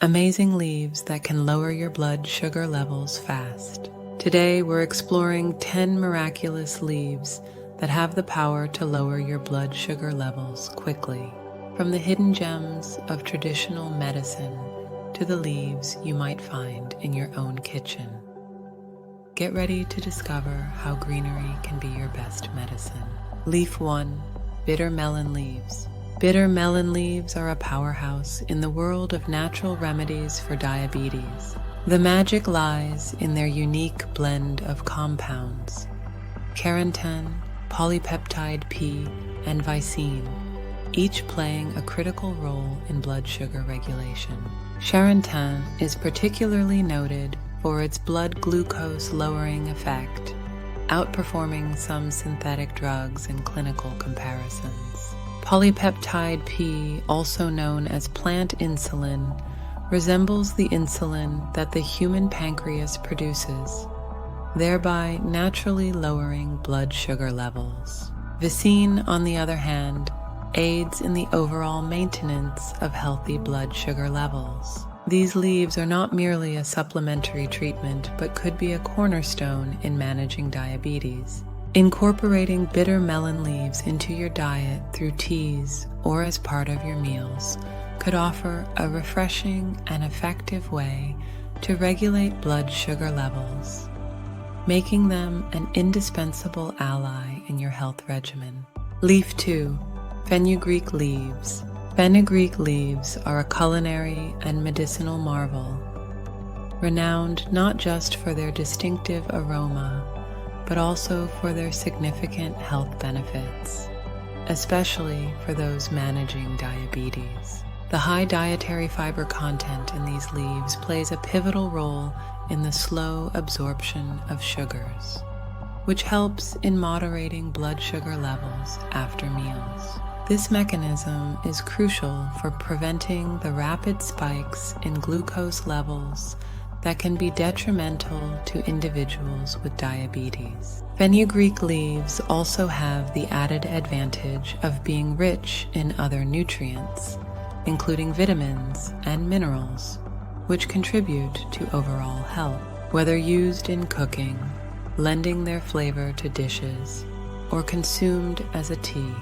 amazing leaves that can lower your blood sugar levels fast. Today, we're exploring 10 miraculous leaves that have the power to lower your blood sugar levels quickly. From the hidden gems of traditional medicine to the leaves you might find in your own kitchen. Get ready to discover how greenery can be your best medicine. Leaf 1. Bitter melon leaves. Bitter melon leaves are a powerhouse in the world of natural remedies for diabetes. The magic lies in their unique blend of compounds: carnitine, polypeptide P, and vicine, each playing a critical role in blood sugar regulation. Carnitine is particularly noted for its blood glucose lowering effect, outperforming some synthetic drugs in clinical comparisons. Polypeptide P, also known as plant insulin, resembles the insulin that the human pancreas produces, thereby naturally lowering blood sugar levels. Vicine, on the other hand, aids in the overall maintenance of healthy blood sugar levels. These leaves are not merely a supplementary treatment, but could be a cornerstone in managing diabetes. Incorporating bitter melon leaves into your diet through teas or as part of your meals could offer a refreshing and effective way to regulate blood sugar levels, making them an indispensable ally in your health regimen. Leaf 2. Fenugreek leaves. Fenugreek leaves are a culinary and medicinal marvel, renowned not just for their distinctive aroma, but also for their significant health benefits, especially for those managing diabetes. The high dietary fiber content in these leaves plays a pivotal role in the slow absorption of sugars, which helps in moderating blood sugar levels after meals. This mechanism is crucial for preventing the rapid spikes in glucose levels that can be detrimental to individuals with diabetes. Fenugreek leaves also have the added advantage of being rich in other nutrients, including vitamins and minerals, which contribute to overall health. Whether used in cooking, lending their flavor to dishes, or consumed as a tea,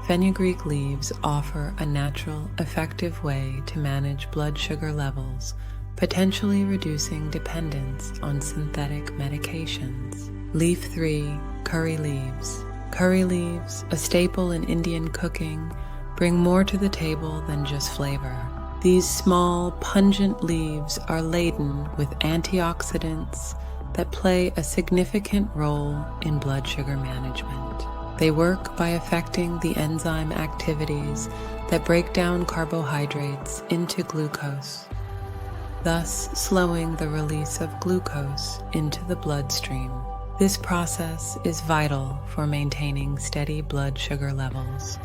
fenugreek leaves offer a natural, effective way to manage blood sugar levels, potentially reducing dependence on synthetic medications. Leaf 3. Curry leaves. Curry leaves, a staple in Indian cooking, bring more to the table than just flavor. These small, pungent leaves are laden with antioxidants that play a significant role in blood sugar management. They work by affecting the enzyme activities that break down carbohydrates into glucose, thus slowing the release of glucose into the bloodstream. This process is vital for maintaining steady blood sugar levels,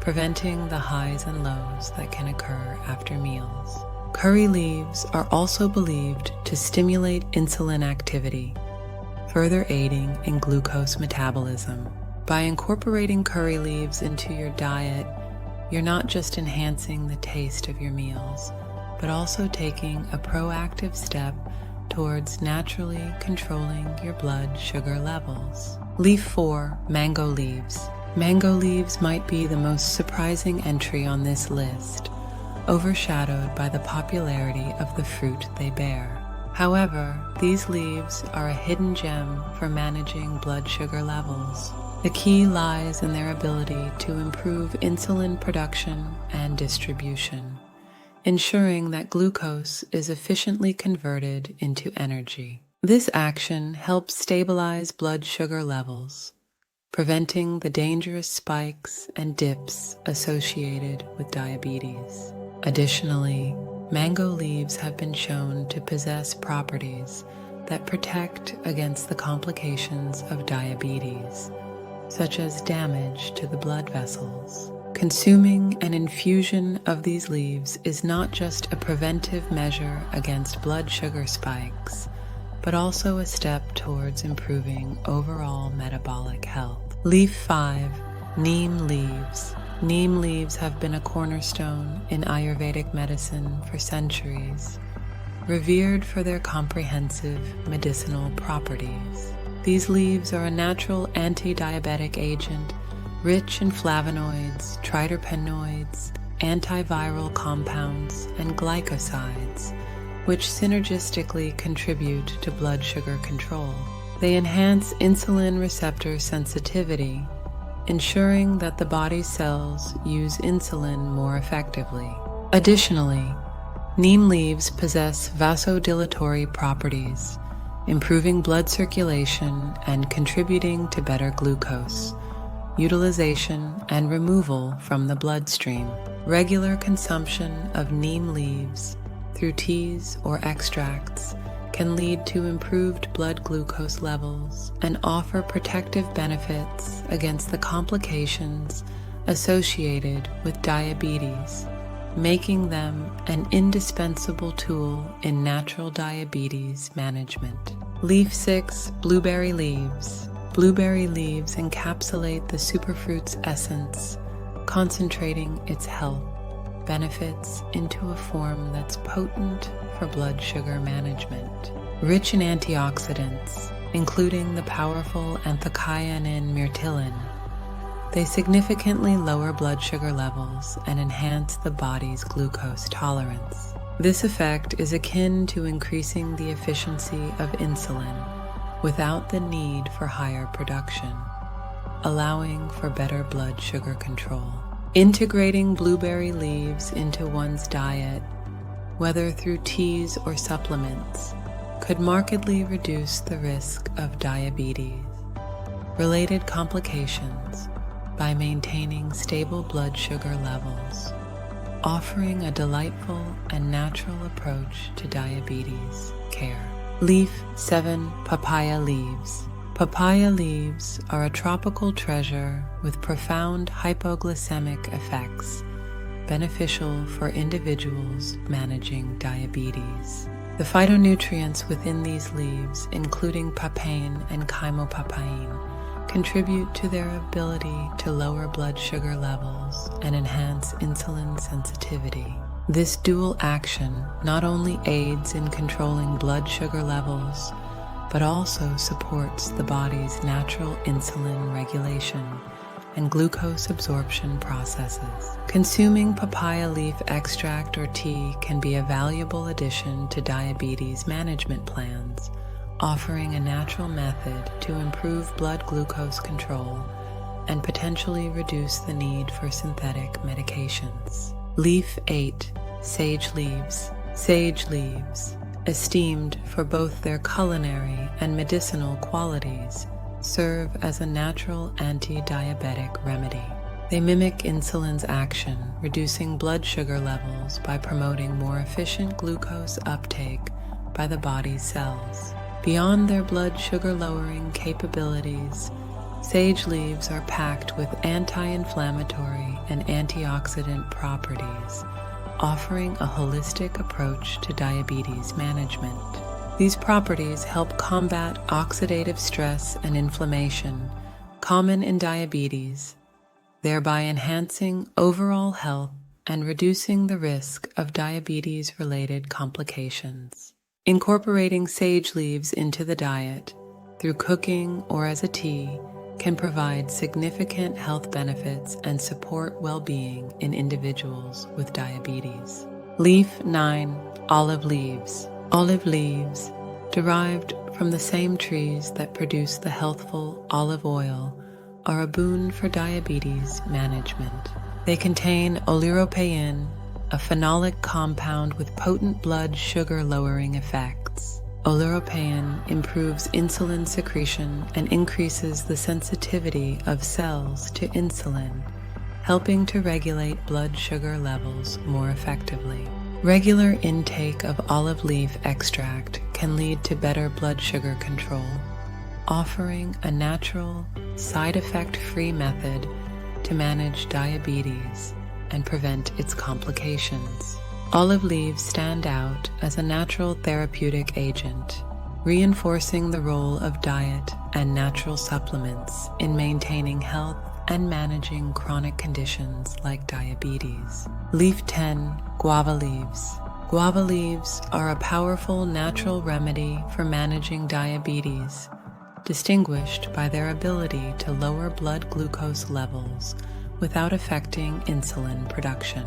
preventing the highs and lows that can occur after meals. Curry leaves are also believed to stimulate insulin activity, further aiding in glucose metabolism. By incorporating curry leaves into your diet, you're not just enhancing the taste of your meals, but also taking a proactive step towards naturally controlling your blood sugar levels. Leaf 4. Mango leaves. Mango leaves might be the most surprising entry on this list, overshadowed by the popularity of the fruit they bear. However, these leaves are a hidden gem for managing blood sugar levels. The key lies in their ability to improve insulin production and distribution, ensuring that glucose is efficiently converted into energy. This action helps stabilize blood sugar levels, preventing the dangerous spikes and dips associated with diabetes. Additionally, mango leaves have been shown to possess properties that protect against the complications of diabetes, such as damage to the blood vessels. Consuming an infusion of these leaves is not just a preventive measure against blood sugar spikes, but also a step towards improving overall metabolic health. Leaf 5. Neem leaves. Neem leaves have been a cornerstone in Ayurvedic medicine for centuries, revered for their comprehensive medicinal properties. These leaves are a natural anti-diabetic agent, rich in flavonoids, triterpenoids, antiviral compounds, and glycosides, which synergistically contribute to blood sugar control. They enhance insulin receptor sensitivity, ensuring that the body's cells use insulin more effectively. Additionally, neem leaves possess vasodilatory properties, improving blood circulation and contributing to better glucose utilization and removal from the bloodstream. Regular consumption of neem leaves through teas or extracts can lead to improved blood glucose levels and offer protective benefits against the complications associated with diabetes, making them an indispensable tool in natural diabetes management. Leaf 6. Blueberry leaves. Blueberry leaves encapsulate the superfruit's essence, concentrating its health benefits into a form that's potent for blood sugar management. Rich in antioxidants, including the powerful anthocyanin myrtillin, they significantly lower blood sugar levels and enhance the body's glucose tolerance. This effect is akin to increasing the efficiency of insulin without the need for higher production, allowing for better blood sugar control. Integrating blueberry leaves into one's diet, whether through teas or supplements, could markedly reduce the risk of diabetes-related complications by maintaining stable blood sugar levels, offering a delightful and natural approach to diabetes care. Leaf 7. Papaya leaves. Papaya leaves are a tropical treasure with profound hypoglycemic effects, beneficial for individuals managing diabetes. The phytonutrients within these leaves, including papain and chymopapain, contribute to their ability to lower blood sugar levels and enhance insulin sensitivity. This dual action not only aids in controlling blood sugar levels, but also supports the body's natural insulin regulation and glucose absorption processes. Consuming papaya leaf extract or tea can be a valuable addition to diabetes management plans, offering a natural method to improve blood glucose control and potentially reduce the need for synthetic medications. Leaf 8. Sage leaves. Sage leaves, esteemed for both their culinary and medicinal qualities, serve as a natural anti-diabetic remedy. They mimic insulin's action, reducing blood sugar levels by promoting more efficient glucose uptake by the body's cells. Beyond their blood sugar lowering capabilities, sage leaves are packed with anti-inflammatory and antioxidant properties, offering a holistic approach to diabetes management. These properties help combat oxidative stress and inflammation, common in diabetes, thereby enhancing overall health and reducing the risk of diabetes-related complications. Incorporating sage leaves into the diet, through cooking or as a tea, can provide significant health benefits and support well-being in individuals with diabetes. Leaf 9. Olive leaves. Olive leaves, derived from the same trees that produce the healthful olive oil, are a boon for diabetes management. They contain oleuropein, a phenolic compound with potent blood sugar-lowering effects. Oleuropein improves insulin secretion and increases the sensitivity of cells to insulin, helping to regulate blood sugar levels more effectively. Regular intake of olive leaf extract can lead to better blood sugar control, offering a natural, side effect-free method to manage diabetes and prevent its complications. Olive leaves stand out as a natural therapeutic agent, reinforcing the role of diet and natural supplements in maintaining health and managing chronic conditions like diabetes. Leaf 10. Guava leaves. Guava leaves are a powerful natural remedy for managing diabetes, distinguished by their ability to lower blood glucose levels without affecting insulin production.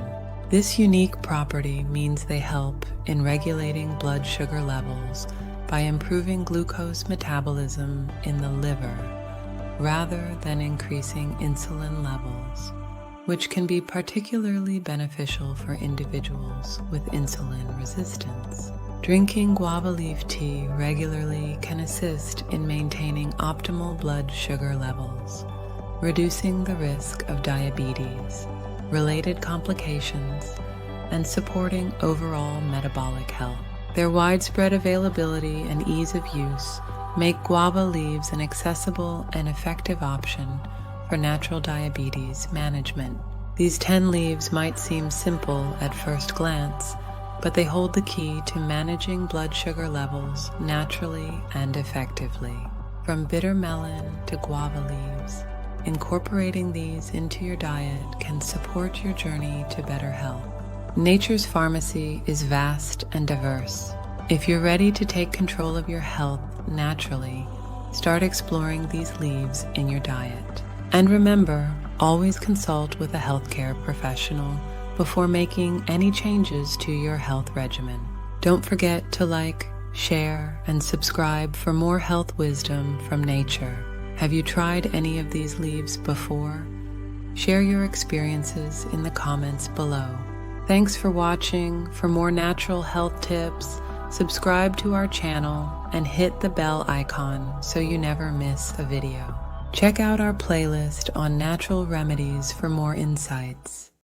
This unique property means they help in regulating blood sugar levels by improving glucose metabolism in the liver rather than increasing insulin levels, which can be particularly beneficial for individuals with insulin resistance. Drinking guava leaf tea regularly can assist in maintaining optimal blood sugar levels, reducing the risk of diabetes, related complications, and supporting overall metabolic health. Their widespread availability and ease of use make guava leaves an accessible and effective option for natural diabetes management. These 10 leaves might seem simple at first glance, but they hold the key to managing blood sugar levels naturally and effectively. From bitter melon to guava leaves, incorporating these into your diet can support your journey to better health. Nature's pharmacy is vast and diverse. If you're ready to take control of your health naturally, start exploring these leaves in your diet. And remember, always consult with a healthcare professional before making any changes to your health regimen. Don't forget to like, share, and subscribe for more health wisdom from nature. Have you tried any of these leaves before? Share your experiences in the comments below. Thanks for watching. For more natural health tips, subscribe to our channel and hit the bell icon so you never miss a video. Check out our playlist on natural remedies for more insights.